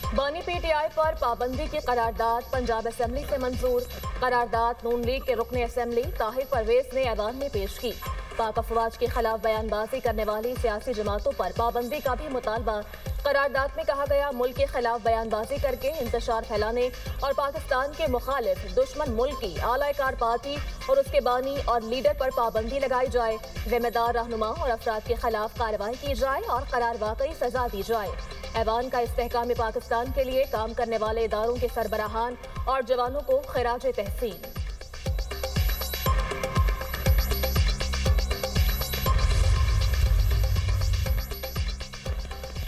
बानी पीटीआई पर पाबंदी की करारदाद पंजाब असेंबली से मंजूर। करारदाद नून लीग के रुकने असेंबली ताहिर परवेज ने ऐवान में पेश की। पाक अफवाज के खिलाफ बयानबाजी करने वाली सियासी जमातों पर पाबंदी का भी मुतालबा। करारदाद में कहा गया, मुल्क के खिलाफ बयानबाजी करके इंतशार फैलाने और पाकिस्तान के मुखालिफ दुश्मन मुल्क की आलाकार पार्टी और उसके बानी और लीडर पर पाबंदी लगाई जाए। जिम्मेदार रहनुमा और अफराद के खिलाफ कार्रवाई की जाए और करार वाकई सजा दी जाए। ऐवान का इस्तेहकाम पाकिस्तान के लिए काम करने वाले इदारों के सरबराहान और जवानों को खिराज तहसीन।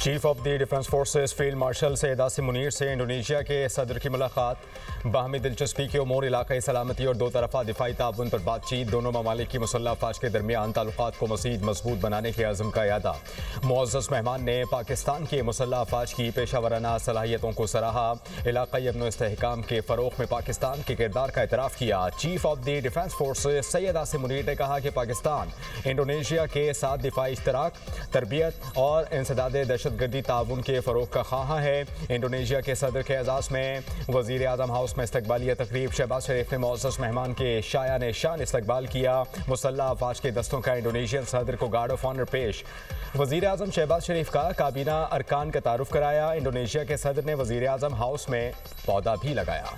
Chief of the defence forces field marshal Syed Asim Munir से इंडोनेशिया के सदर की मुलाकात। बाहमी दिलचस्पी के उमूर, इलाकाई सलामती और दो तरफा दिफाई ताउन पर बातचीत। दोनों ममालिक की मुसल्लह अफवाज के दरमियान ताल्लुकात को मज़ीद मजबूत बनाने के अज़्म का यादा। मुअज़्ज़ज़ मेहमान ने पाकिस्तान के मुसल्लह अफवाज की पेशा वराना सलाहियतों को सराहा। इलाकाई अमन व इस्तेहकाम के फ़रोग़ में पाकिस्तान के किरदार का एतराफ़ किया। Chief of the defence forces Syed Asim Munir ने कहा कि पाकिस्तान इंडोनेशिया के साथ दिफाई इश्तराक, तरबियत और इंसदाद दहशतगर्दी ताउन के फ़रोग़ का ख़्वाह है। इंडोनेशिया के सदर के एजाज़ में वज़ीर आज़म हाउस में इस्तकबालिया तकरीब। शहबाज शरीफ ने मुअज़्ज़ज़ मेहमान के शायान शान इस्तकबाल किया। मुसल्लह अफवाज के दस्तों का इंडोनेशियन सदर को गार्ड ऑफ ऑनर पेश। वज़ीर आज़म शहबाज शरीफ का काबीना अरकान का तारुफ कराया। इंडोनेशिया के सदर ने वज़ीर आज़म हाउस में पौधा भी लगाया।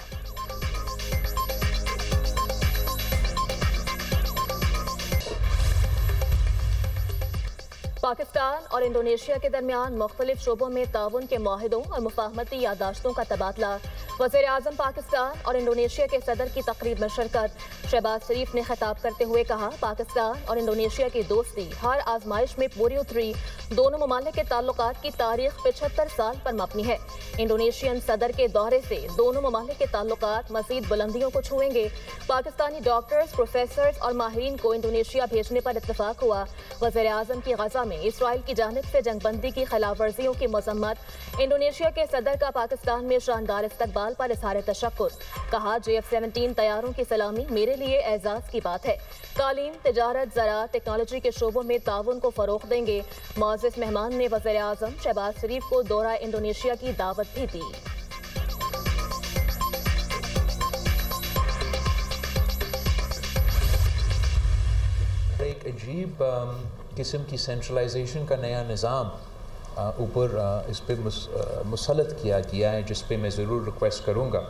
पाकिस्तान और इंडोनेशिया के दरमियान मुख्तलिफ शोबों में ताउन के मुआहिदों और मुफाहमती यादाश्तों का तबादला। वज़ीर आज़म पाकिस्तान और इंडोनेशिया के सदर की तकरीब में शिरकत। शहबाज शरीफ ने खिताब करते हुए कहा, पाकिस्तान और इंडोनेशिया की दोस्ती हर आजमाइश में पूरी उतरी। दोनों ममालिक के ताल्लुकात की तारीख 75 साल पर मबनी है। इंडोनेशियन सदर के दौरे से दोनों ममालिक के ताल्लुकात मज़ीद बुलंदियों को छुएंगे। पाकिस्तानी डॉक्टर्स, प्रोफेसर्स और माहिरीन को इंडोनेशिया भेजने पर इत्तफाक हुआ। वज़ीर आज़म की गजा में इसराइल की जानिब से जंगबंदी की खिलाफ वर्जियों की मजम्मत। इंडोनेशिया के सदर का पाकिस्तान में शानदार इस्तकबाल पर इज़हार तशक्कुर। कहा, JF-17 तैयारों की सलामी मेरे लिए एजाज की बात है। तालीम, तिजारत, ज़राअत, टेक्नोलॉजी के शोबों में ताउन को फ़रोग़ देंगे। मुअज़्ज़ज़ मेहमान ने वज़ीर आज़म शहबाज शरीफ को दौरा इंडोनेशिया की दावत भी दी। एक अजीब किस्म की सेंट्रलाइजेशन का नया निज़ाम ऊपर इस पर मुसलत किया गया है, जिस पे मैं ज़रूर रिक्वेस्ट करूँगा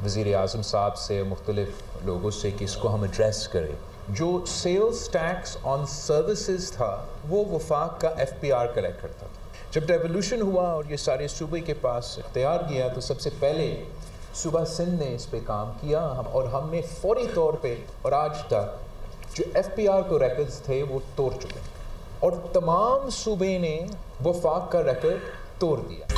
वज़ीर आज़म साहब से, मुख्तलिफ लोगों से कि इसको हम एड्रेस करें। जो सेल्स टैक्स ऑन सर्विसेज था वो वफाक का FPR कलेक्ट करता था। जब रेवोल्यूशन हुआ और ये सारे सूबे के पास इख्तियार गया तो सबसे पहले सूबा सिंध ने इस पर काम किया और हमने फौरी तौर पर और आज तक जो FPR को रिकॉर्ड्स थे वो तोड़ चुके और तमाम सूबे ने वफाक का रिकॉर्ड तोड़ दिया।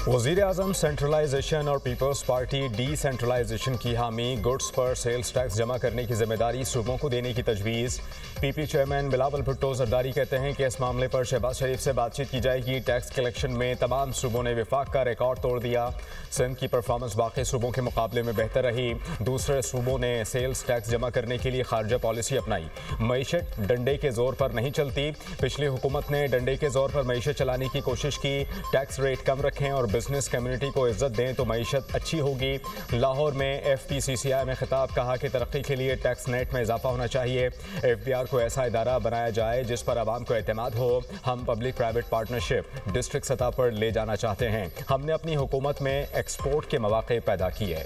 वज़ीर आज़म सेंट्रलाइजेशन और पीपल्स पार्टी डिसेंट्रलाइजेशन की हामी। गुड्स पर सेल्स टैक्स जमा करने की जिम्मेदारी सूबों को देने की तजवीज़। PP चेयरमैन बिलावल भुट्टो जरदारी कहते हैं कि इस मामले पर शहबाज शरीफ से बातचीत की जाएगी। टैक्स कलेक्शन में तमाम सूबों ने वफाक का रिकॉर्ड तोड़ दिया। सिंध की परफॉर्मेंस बाकी सूबों के मुकाबले में बेहतर रही। दूसरे सूबों ने सेल्स टैक्स जमा करने के लिए खारजा पॉलिसी अपनाई। मईशत डंडे के जोर पर नहीं चलती। पिछली हुकूमत ने डंडे के जोर पर मईशत चलाने की कोशिश की। टैक्स रेट कम रखें और बिजनेस कम्युनिटी को इज्जत दें तो मईशत अच्छी होगी। लाहौर में FPCCI में खिताब। कहा कि तरक्की के लिए टैक्स नेट में इजाफा होना चाहिए। FBR को ऐसा इदारा बनाया जाए जिस पर आवाम को एतमाद हो। हम पब्लिक प्राइवेट पार्टनरशिप डिस्ट्रिक्ट सतह पर ले जाना चाहते हैं। हमने अपनी हुकूमत में एक्सपोर्ट के मौके पैदा किए।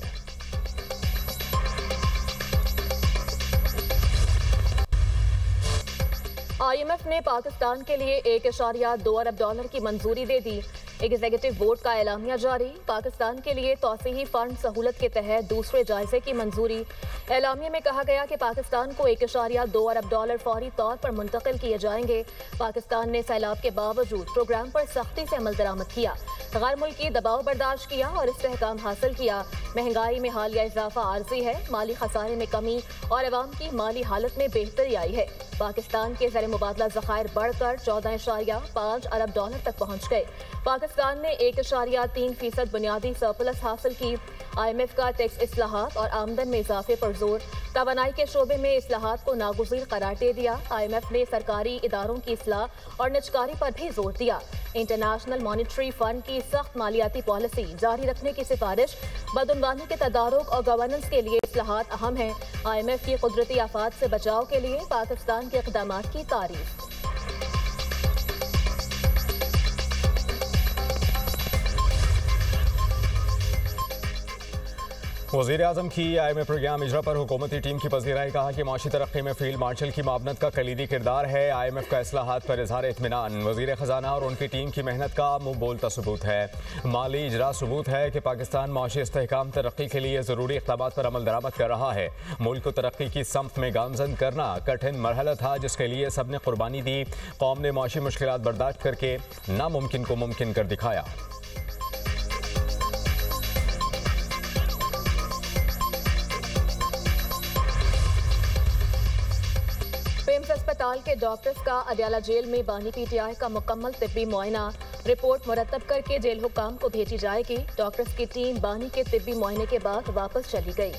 IMF ने पाकिस्तान के लिए $1.2 अरब की मंजूरी दे दी। एग्जीक्यूटिव बोर्ड का एलामिया जारी। पाकिस्तान के लिए तौसीही फंड सहूलत के तहत दूसरे जायजे की मंजूरी। एलामिया में कहा गया कि पाकिस्तान को $1.2 अरब फौरी तौर पर मुंतकिल किए जाएंगे। पाकिस्तान ने सैलाब के बावजूद प्रोग्राम पर सख्ती से अमल दरामद किया, गैर मुल्की दबाव बर्दाश्त किया और इस्तेहकाम हासिल किया। महंगाई में हालिया इजाफा आर्जी है। माली खसारे में कमी और अवाम की माली हालत में बेहतरी आई है। पाकिस्तान के ज़र मुबादला ज़खायर बढ़कर $14.5 अरब तक पहुँच गए। पाकिस्तान ने 1.3% बुनियादी सरप्लस हासिल की। IMF का टैक्स इस्लाहात और आमदन में इजाफे पर जोर। तवानाई के शोबे में इस्लाहात को नागुज़ीर करार दे दिया। IMF ने सरकारी इदारों की इस्लाह और निजकारी पर भी जोर दिया। इंटरनेशनल मॉनिटरी फंड की सख्त मालियाती पॉलिसी जारी रखने की सिफारिश। बदउनवानी के तदारुक और गवर्नेंस के लिए इस्लाहात अहम हैं। IMF की कुदरती आफात से बचाव के लिए पाकिस्तान के इक़दामात की तारीफ। वज़ीर-ए-आज़म की IMF प्रोग्राम इजरा पर हुकूमती टीम की पज़ीराई। कहा कि माशी तरक्की में फील्ड मार्शल की मावनत का कलीदी किरदार है। IMF का इस्लाहात पर इजहार इत्मीनान। वज़ीर ख़जाना और उनकी टीम की मेहनत का मुँह बोलता सबूत है। माली इजरा सबूत है कि पाकिस्तान माशी इस्तेहकाम तरक्की के लिए ज़रूरी इक़दामात पर अमल दरामद कर रहा है। मुल्क को तरक्की की समत में गामजन करना कठिन मरहला था, जिसके लिए सब ने कुर्बानी दी। कौम ने माशी मुश्किलात बर्दाश्त करके नामुमकिन को मुमकिन कर दिखाया। पेम्स अस्पताल के डॉक्टर्स का अडयाला जेल में बानी PTI का मुकम्मल तिब्बी मुआयना। रिपोर्ट मुरतब करके जेल हुक्काम को भेजी जाएगी। डॉक्टर्स की टीम बानी के तिब्बी मुआयने के बाद वापस चली गई।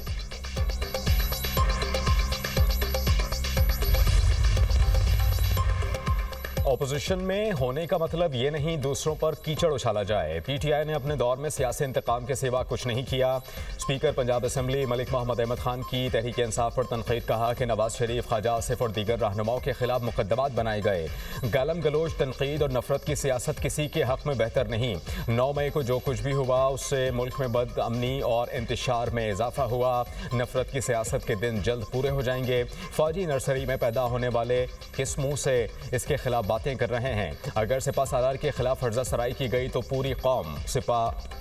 ऑपोजिशन में होने का मतलब ये नहीं दूसरों पर कीचड़ उछाला जाए। PTI ने अपने दौर में सियासी इंतकाम के सिवा कुछ नहीं किया। स्पीकर पंजाब असम्बली मलिक मोहम्मद अहमद खान की तहरीक इंसाफ पर तनकीद। कहा कि नवाज शरीफ, ख्वाजा आसिफ और दीगर रहनुमाओं के खिलाफ मुकदमात बनाए गए। गालम गलोच, तनकीद और नफरत की सियासत किसी के हक में बेहतर नहीं। 9 मई को जो कुछ भी हुआ उससे मुल्क में बद अमनी और इंतशार में इजाफा हुआ। नफरत की सियासत के दिन जल्द पूरे हो जाएंगे। फौजी नर्सरी में पैदा होने वाले किस मुँह से इसके खिलाफ बातें कर रहे हैं। अगर सिपा सालार के खिलाफ फर्जा सराई की गई तो पूरी कौम सिपा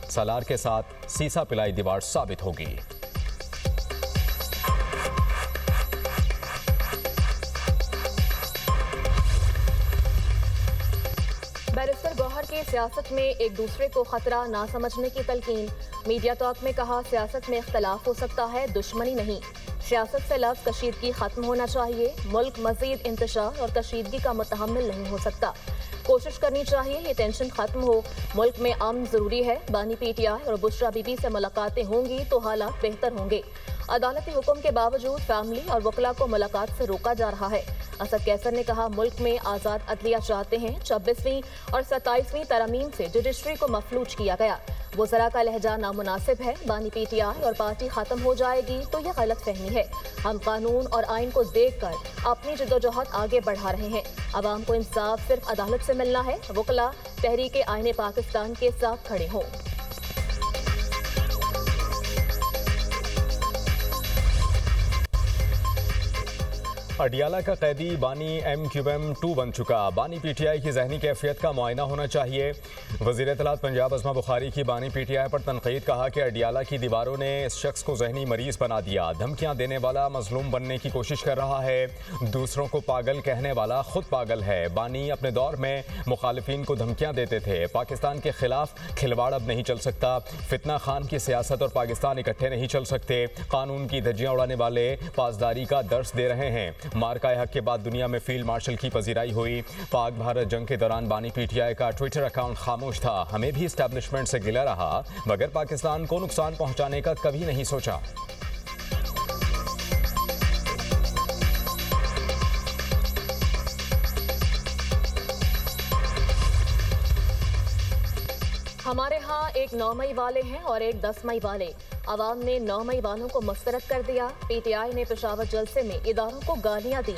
सालार के साथ सीसा पिलाई दीवार साबित होगी। बैरिस्टर गौहर के सियासत में एक दूसरे को खतरा ना समझने की तलकीन। मीडिया टॉक में कहा, सियासत में इख्तलाफ हो सकता है, दुश्मनी नहीं। सियासत से लफ्ज़ कशीदगी खत्म होना चाहिए। मुल्क मज़ीद इंतशार और कशीदगी का मुतहम्मिल नहीं हो सकता। कोशिश करनी चाहिए ये टेंशन खत्म हो। मुल्क में अमन ज़रूरी है। बानी PTI और बुशरा बीबी से मुलाकातें होंगी तो हालात बेहतर होंगे। अदालती हुक्म के बावजूद फैमिली और वकला को मुलाकात से रोका जा रहा है। असद कैसर ने कहा, मुल्क में आज़ाद अदलिया चाहते हैं। 26वीं और 27वीं तरमीम से जुडिशरी को मफलूज किया गया। वज़रा का लहजा नामुनासिब है। बानी PTI और पार्टी ख़त्म हो जाएगी तो यह गलत फहमी है। हम कानून और आइन को देख कर अपनी जद्दोजहद आगे बढ़ा रहे हैं। अवाम को इंसाफ सिर्फ अदालत से मिलना है। वकला तहरीक आईन पाकिस्तान के साथ खड़े हों। अडियाला का कैदी बानी MQM2 बन चुका। बानी PTI की जहनी कैफियत का मुआयना होना चाहिए। वज़ीर इत्तलात पंजाब अज़मा बुखारी की बानी PTI पर तनकीद। कहा कि अडियाला की दीवारों ने इस शख्स को जहनी मरीज बना दिया। धमकियां देने वाला मजलूम बनने की कोशिश कर रहा है। दूसरों को पागल कहने वाला खुद पागल है। बानी अपने दौर में मुखालिफिन को धमकियां देते थे। पाकिस्तान के खिलाफ खिलवाड़ अब नहीं चल सकता। फितना खान की सियासत और पाकिस्तान इकट्ठे नहीं चल सकते। कानून की धज्जियां उड़ाने वाले पासदारी का दर्स दे रहे हैं। मार्का हक के बाद दुनिया में फील्ड मार्शल की पजीराई हुई। पाक भारत जंग के दौरान बानी PTI का ट्विटर अकाउंट खामोश था। हमें भी एस्टैब्लिशमेंट से गिला रहा मगर पाकिस्तान को नुकसान पहुंचाने का कभी नहीं सोचा। हमारे यहाँ एक 9 मई वाले हैं और एक 10 मई वाले। अवाम ने 9 मई वालों को मुस्तरद कर दिया। PTI ने पेशावर जलसे में इदारों को गालियां दी।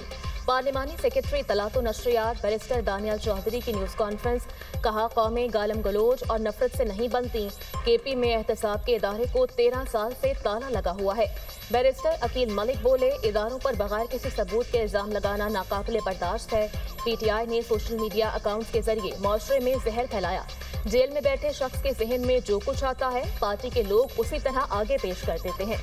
पार्लिमानी सेक्रेटरी तलातो नशरियात बैरिस्टर दानियाल चौधरी की न्यूज़ कॉन्फ्रेंस। कहा, कौमें गालम गलोच और नफरत से नहीं बनती। KP में एहतसाब के इदारे को 13 साल से ताला लगा हुआ है। बैरिस्टर अकील मलिक बोले, इदारों पर बगैर किसी सबूत के इल्ज़ाम लगाना नाकाबिले बर्दाश्त है। PTI ने सोशल मीडिया अकाउंट्स के जरिए माशरे में जहर फैलाया। जेल में बैठे शख्स के जहन में जो कुछ आता है पार्टी के लोग उसी तरह आगे पेश कर देते हैं।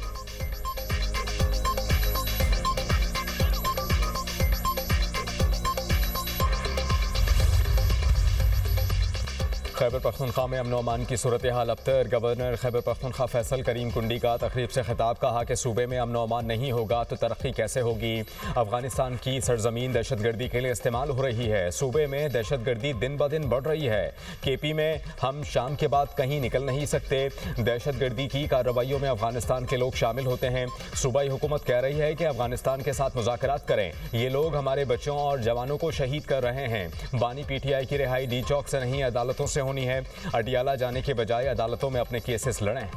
खैबर पख्तूनख्वा में अमन व अमान की सूरत हाल अबतर। गवर्नर खैबर पख्तूनख्वा फैसल करीम कुंडी का तकरीब से खिताब, कहा कि सूबे में अमन व अमान नहीं होगा तो तरक्की कैसे होगी। अफगानिस्तान की सरजमीन दहशतगर्दी के लिए इस्तेमाल हो रही है। सूबे में दहशतगर्दी दिन ब दिन बढ़ रही है। केपी में हम शाम के बाद कहीं निकल नहीं सकते। दहशतगर्दी की कार्रवाइयों में अफगानिस्तान के लोग शामिल होते हैं। सूबाई हुकूमत कह रही है कि अफगानिस्तान के साथ मुज़ाकरात करें। ये लोग हमारे बच्चों और जवानों को शहीद कर रहे हैं। बानी पीटीआई की रिहाई डी चौक से नहीं, अदालतों से होनी है। अडियाला जाने के बजाय अदालतों में अपने केसेस लड़ें।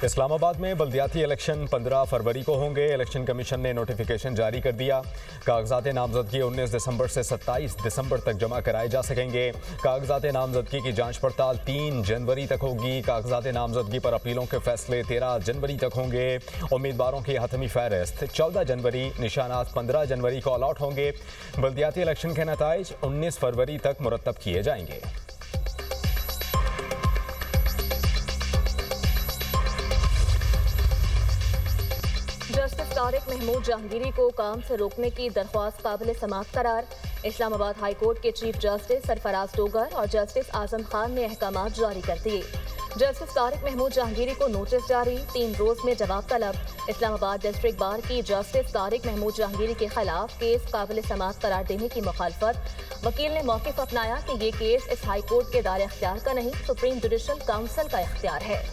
इस्लामाबाद में बल्दियाती इलेक्शन 15 फरवरी को होंगे। इलेक्शन कमीशन ने नोटिफिकेशन जारी कर दिया। कागजात नामजदगी 19 दिसंबर से 27 दिसंबर तक जमा कराए जा सकेंगे। कागजात नामजदगी की जांच पड़ताल 3 जनवरी तक होगी। कागजात नामजदगी पर अपीलों के फैसले 13 जनवरी तक होंगे। उम्मीदवारों की हतमी फहरिस्त 14 जनवरी, निशानात 15 जनवरी को अलॉट होंगे। बल्दियाती इलेक्शन के नताइज 19 फरवरी तक मुरतब किए जाएंगे। जस्टिस तारिक महमूद जहांगीरी को काम से रोकने की दरख्वास्त काबिल समाअत करार। इस्लामाबाद हाई कोर्ट के चीफ जस्टिस सरफराज डोगर और जस्टिस आजम खान ने अहकामात जारी कर दिए। जस्टिस तारिक महमूद जहांगीरी को नोटिस जारी, 3 रोज में जवाब तलब। इस्लामाबाद डिस्ट्रिक्ट बार की जस्टिस तारिक महमूद जहांगीरी के खिलाफ केस काबिल समाअत करार देने की मुखालफत। वकील ने मौक़िफ़ अपनाया कि ये केस इस हाई कोर्ट के दायरे इख्तियार का नहीं, सुप्रीम जुडिशल काउंसिल का इख्तियार है।